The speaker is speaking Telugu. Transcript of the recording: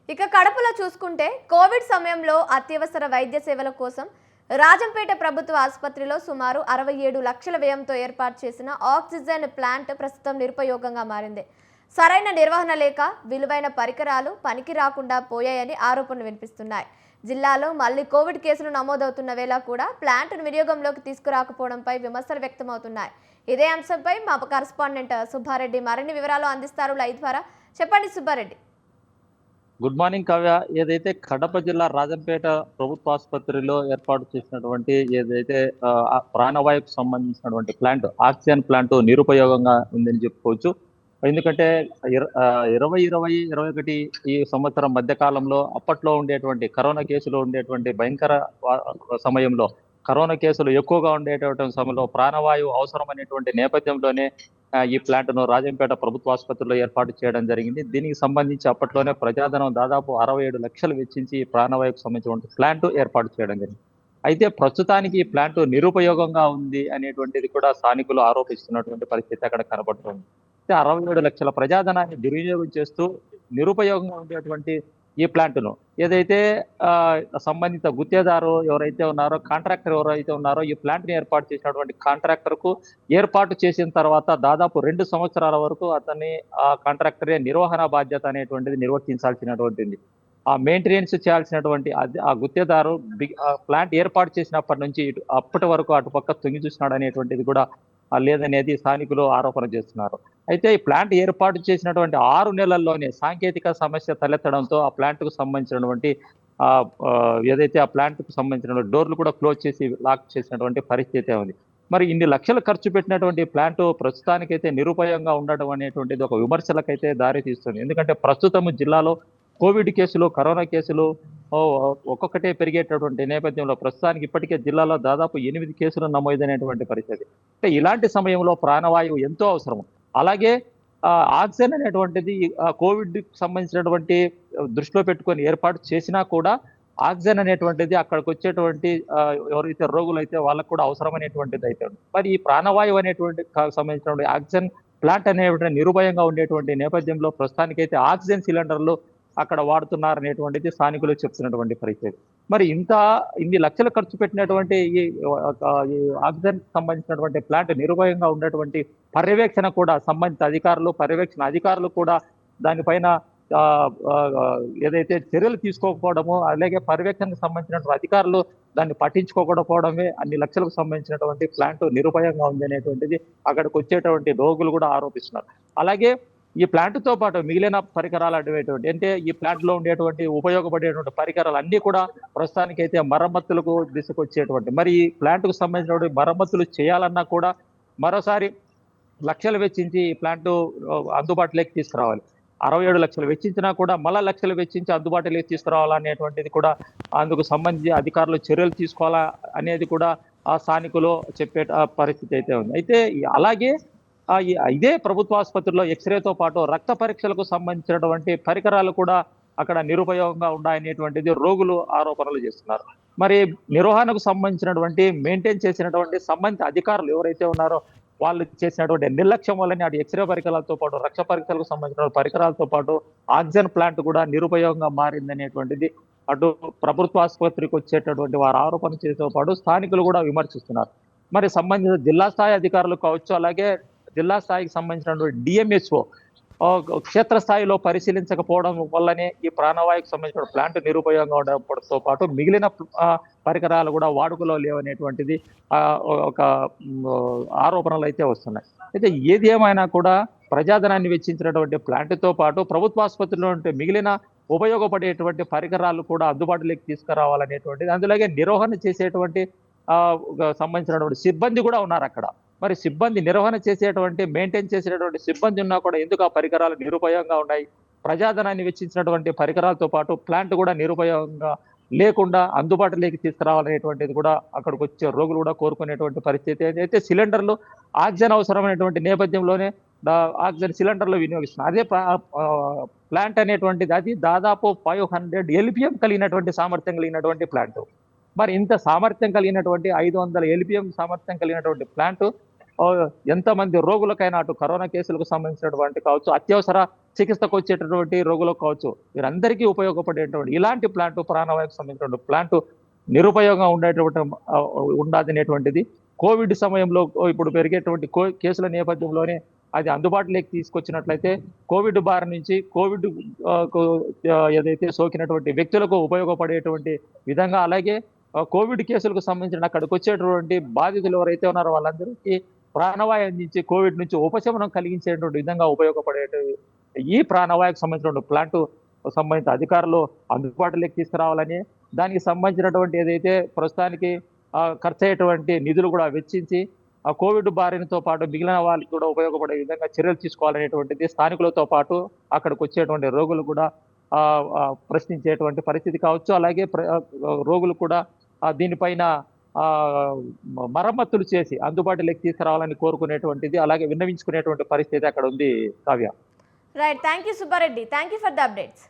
ఇక కడపలో చూసుకుంటే కోవిడ్ సమయంలో అత్యవసర వైద్య సేవల కోసం రాజంపేట ప్రభుత్వ ఆసుపత్రిలో సుమారు 67 లక్షల వ్యయంతో ఏర్పాటు చేసిన ఆక్సిజన్ ప్లాంట్ ప్రస్తుతం నిరుపయోగంగా మారింది. సరైన నిర్వహణ లేక విలువైన పరికరాలు పనికి రాకుండా పోయాయని ఆరోపణలు వినిపిస్తున్నాయి. జిల్లాలో మళ్లీ కోవిడ్ కేసులు నమోదవుతున్న వేళ కూడా ప్లాంట్ను వినియోగంలోకి తీసుకురాకపోవడంపై విమర్శలు వ్యక్తమవుతున్నాయి. ఇదే అంశంపై మా కరెస్పాండెంట్ సుబ్బారెడ్డి మరిన్ని వివరాలు అందిస్తారు లైవ్ ద్వారా. చెప్పండి సుబ్బారెడ్డి. Good morning Kavya. ఏదైతే కడప జిల్లా రాజంపేట ప్రభుత్వ ఆసుపత్రిలో ఏర్పాటు చేసినటువంటి ఏదైతే ప్రాణవాయువుకు సంబంధించినటువంటి ప్లాంట్, ఆక్సిజన్ ప్లాంట్ నిరుపయోగంగా ఉందని చెప్పుకోవచ్చు. ఎందుకంటే 2020-21 ఈ సంవత్సరం మధ్య కాలంలో అప్పట్లో ఉండేటువంటి కరోనా కేసులు ఉండేటువంటి భయంకర సమయంలో, కరోనా కేసులు ఎక్కువగా ఉండేటటువంటి సమయంలో ప్రాణవాయువు అవసరమైనటువంటి నేపథ్యంలోనే ఈ ప్లాంట్ను రాజంపేట ప్రభుత్వ ఆసుపత్రిలో ఏర్పాటు చేయడం జరిగింది. దీనికి సంబంధించి అప్పట్లోనే ప్రజాధనం దాదాపు 67 లక్షలు వెచ్చించి ప్రాణవాయువుకు సంబంధించినటువంటి ప్లాంట్ ఏర్పాటు చేయడం జరిగింది. అయితే ప్రస్తుతానికి ఈ ప్లాంట్ నిరుపయోగంగా ఉంది అనేటువంటిది కూడా స్థానికులు ఆరోపిస్తున్నటువంటి పరిస్థితి అక్కడ కనబడుతుంది. 67 లక్షల ప్రజాధనాన్ని దుర్వినియోగం చేస్తూ నిరుపయోగంగా ఉండేటువంటి ఈ ప్లాంట్ను ఏదైతే సంబంధిత గుత్తేదారు ఎవరైతే ఉన్నారో, కాంట్రాక్టర్ ఎవరైతే ఉన్నారో, ఈ ప్లాంట్ని ఏర్పాటు చేసినటువంటి కాంట్రాక్టర్కు ఏర్పాటు చేసిన తర్వాత దాదాపు 2 సంవత్సరాల వరకు అతన్ని ఆ కాంట్రాక్టరే నిర్వహణ బాధ్యత అనేటువంటిది నిర్వర్తించాల్సినటువంటిది. ఆ మెయింటెనెన్స్ చేయాల్సినటువంటి ఆ గుత్తేదారు ప్లాంట్ ఏర్పాటు చేసినప్పటి నుంచి అప్పటి వరకు అటుపక్క తొంగి చూసినాడు అనేటువంటిది కూడా లేదనేది స్థానికులు ఆరోపణ చేస్తున్నారు. అయితే ఈ ప్లాంట్ ఏర్పాటు చేసినటువంటి 6 నెలల్లోనే సాంకేతిక సమస్య తలెత్తడంతో ఆ ప్లాంట్కు సంబంధించినటువంటి ఏదైతే ఆ ప్లాంట్కు సంబంధించిన డోర్లు కూడా క్లోజ్ చేసి లాక్ చేసినటువంటి పరిస్థితి ఉంది. మరి ఇన్ని లక్షలు ఖర్చు పెట్టినటువంటి ప్లాంట్ ప్రస్తుతానికైతే నిరుపయోగంగా ఉండడం అనేటువంటిది ఒక విమర్శలకైతే దారి తీస్తుంది. ఎందుకంటే ప్రస్తుతం జిల్లాలో కోవిడ్ కేసులు, కరోనా కేసులు ఒక్కొక్కటే పెరిగేటటువంటి నేపథ్యంలో ప్రస్తుతానికి ఇప్పటికే జిల్లాలో దాదాపు 8 కేసులు నమోదైనటువంటి పరిస్థితి. అంటే ఇలాంటి సమయంలో ప్రాణవాయువు ఎంతో అవసరం. అలాగే ఆక్సిజన్ అనేటువంటిది కోవిడ్కి సంబంధించినటువంటి దృష్టిలో పెట్టుకొని ఏర్పాటు చేసినా కూడా ఆక్సిజన్ అనేటువంటిది అక్కడికి వచ్చేటువంటి ఎవరైతే రోగులైతే వాళ్ళకు కూడా అవసరమైనటువంటిది అయితే ఉంది. మరి ఈ ప్రాణవాయువు అనేటువంటి సంబంధించినటువంటి ఆక్సిజన్ ప్లాంట్ అనేటువంటి నిరుపయంగా ఉండేటువంటి నేపథ్యంలో ప్రస్తుతానికైతే ఆక్సిజన్ సిలిండర్లు అక్కడ వాడుతున్నారనేటువంటిది స్థానికులు చెప్తున్నటువంటి పరిస్థితి. మరి ఇన్ని లక్షలు ఖర్చు పెట్టినటువంటి ఈ ఆక్సిజన్ సంబంధించినటువంటి ప్లాంట్ నిరుపయంగా ఉన్నటువంటి పర్యవేక్షణ కూడా సంబంధిత పర్యవేక్షణ అధికారులు కూడా దానిపైన ఏదైతే చర్యలు తీసుకోకపోవడము, అలాగే పర్యవేక్షణకు సంబంధించినటువంటి అధికారులు దాన్ని పట్టించుకోకపోవడమే అన్ని లక్షలకు సంబంధించినటువంటి ప్లాంట్ నిరుపయంగా ఉంది అనేటువంటిది అక్కడికి వచ్చేటువంటి రోగులు కూడా ఆరోపిస్తున్నారు. అలాగే ఈ ప్లాంట్తో పాటు మిగిలిన పరికరాలు అటువంటి అంటే ఈ ప్లాంట్ లో ఉండేటువంటి ఉపయోగపడేటువంటి పరికరాలు అన్ని కూడా ప్రస్తుతానికైతే మరమ్మతులకు తీసుకొచ్చేటువంటి, మరి ఈ ప్లాంట్ కు సంబంధించినటువంటి మరమ్మతులు చేయాలన్నా కూడా మరోసారి లక్షలు వెచ్చించి ఈ ప్లాంట్ అందుబాటులోకి తీసుకురావాలి. 67 లక్షలు వెచ్చించినా కూడా మళ్ళా లక్షలు వెచ్చించి అందుబాటులోకి తీసుకురావాలనేటువంటిది కూడా అందుకు సంబంధించి అధికారులు చర్యలు తీసుకోవాలా అనేది కూడా ఆ స్థానికులు చెప్పే పరిస్థితి అయితే ఉంది. అయితే అలాగే ఇదే ప్రభుత్వ ఆసుపత్రిలో ఎక్స్రేతో పాటు రక్త పరీక్షలకు సంబంధించినటువంటి పరికరాలు కూడా అక్కడ నిరుపయోగంగా ఉన్నాయనేటువంటిది రోగులు ఆరోపణలు చేస్తున్నారు. మరి నిర్వహణకు సంబంధించినటువంటి మెయింటైన్ చేసినటువంటి సంబంధిత అధికారులు ఎవరైతే ఉన్నారో వాళ్ళు చేసినటువంటి నిర్లక్ష్యం వల్లనే అటు ఎక్స్రే పరికరాలతో పాటు రక్ష పరీక్షలకు సంబంధించిన పరికరాలతో పాటు ఆక్సిజన్ ప్లాంట్ కూడా నిరుపయోగంగా మారిందనేటువంటిది అటు ప్రభుత్వ ఆసుపత్రికి వచ్చేటటువంటి వారు ఆరోపణ చేసే పాటు స్థానికులు కూడా విమర్శిస్తున్నారు. మరి సంబంధిత జిల్లా స్థాయి అధికారులు కావచ్చు, అలాగే జిల్లా స్థాయికి సంబంధించినటువంటి డిఎంహెచ్ఓ క్షేత్రస్థాయిలో పరిశీలించకపోవడం వల్లనే ఈ ప్రాణవాయువుకు సంబంధించిన ప్లాంట్ నిరుపయోగంగా ఉండడంతో పాటు మిగిలిన పరికరాలు కూడా వాడుకలో లేవనేటువంటిది ఒక ఆరోపణలు అయితే వస్తున్నాయి. అయితే ఏది ఏమైనా కూడా ప్రజాధనాన్ని వెచ్చించినటువంటి ప్లాంట్తో పాటు ప్రభుత్వ ఆసుపత్రిలో ఉంటే మిగిలిన ఉపయోగపడేటువంటి పరికరాలు కూడా అందుబాటులోకి తీసుకురావాలనేటువంటిది, అందులోగే నిర్వహణ చేసేటువంటి సంబంధించినటువంటి సిబ్బంది కూడా ఉన్నారు అక్కడ. మరి సిబ్బంది నిర్వహణ చేసేటువంటి మెయింటైన్ చేసేటువంటి సిబ్బంది ఉన్నా కూడా ఎందుకు ఆ పరికరాలు నిరుపయోగంగా ఉన్నాయి? ప్రజాధనాన్ని వెచ్చించినటువంటి పరికరాలతో పాటు ప్లాంట్ కూడా నిరుపయోగంగా లేకుండా అందుబాటులోకి తీసుకురావాలనేటువంటిది కూడా అక్కడికి వచ్చే రోగులు కూడా కోరుకునేటువంటి పరిస్థితి. అయితే సిలిండర్లు ఆక్సిజన్ అవసరమైనటువంటి నేపథ్యంలోనే ఆక్సిజన్ సిలిండర్లు వినియోగిస్తున్నారు. అదే ప్లాంట్ అనేటువంటిది అది దాదాపు 500 LPM కలిగినటువంటి సామర్థ్యం కలిగినటువంటి ప్లాంట్. మరి ఇంత సామర్థ్యం కలిగినటువంటి 500 LPM సామర్థ్యం కలిగినటువంటి ప్లాంట్ ఆ, ఎంతమంది రోగులకైనా అటు కరోనా కేసులకు సంబంధించినటువంటి కావచ్చు, అత్యవసర చికిత్సకు వచ్చేటటువంటి రోగులకు కావచ్చు, వీరందరికీ ఉపయోగపడేటువంటి ఇలాంటి ప్లాంట్, ప్రాణవాయువుకు సంబంధించినటువంటి ప్లాంట్ నిరుపయోగంగా ఉండేటువంటి ఉండాదనేటువంటిది కోవిడ్ సమయంలో ఇప్పుడు పెరిగేటువంటి కేసుల నేపథ్యంలోనే అది అందుబాటులోకి తీసుకొచ్చినట్లయితే కోవిడ్ బారి నుంచి కోవిడ్ ఏదైతే సోకినటువంటి వ్యక్తులకు ఉపయోగపడేటువంటి విధంగా, అలాగే కోవిడ్ కేసులకు సంబంధించిన అక్కడికి వచ్చేటువంటి బాధితులు ఎవరైతే ఉన్నారో వాళ్ళందరికీ ప్రాణవాయు అందించి కోవిడ్ నుంచి ఉపశమనం కలిగించేటువంటి విధంగా ఉపయోగపడే ఈ ప్రాణవాయుకు సంబంధించిన ప్లాంట్ సంబంధిత అధికారులు అందుబాటులోకి తీసుకురావాలని, దానికి సంబంధించినటువంటి ఏదైతే ప్రస్తుతానికి ఖర్చు అయ్యేటువంటి నిధులు కూడా వెచ్చించి ఆ కోవిడ్ బారినతో పాటు మిగిలిన వాళ్ళకి కూడా ఉపయోగపడే విధంగా చర్యలు తీసుకోవాలనేటువంటిది స్థానికులతో పాటు అక్కడికి వచ్చేటువంటి రోగులు కూడా ప్రశ్నించేటువంటి పరిస్థితి కావచ్చు. అలాగే రోగులు కూడా దీనిపైన ఆ మరమ్మతులు చేసి అందుబాటులోకి తీసుకురావాలని కోరుకునేటువంటిది, అలాగే విన్నవించుకునేటువంటి పరిస్థితి అక్కడ ఉంది. Kavya. Right, thank you Subba Reddy, thank you for the updates.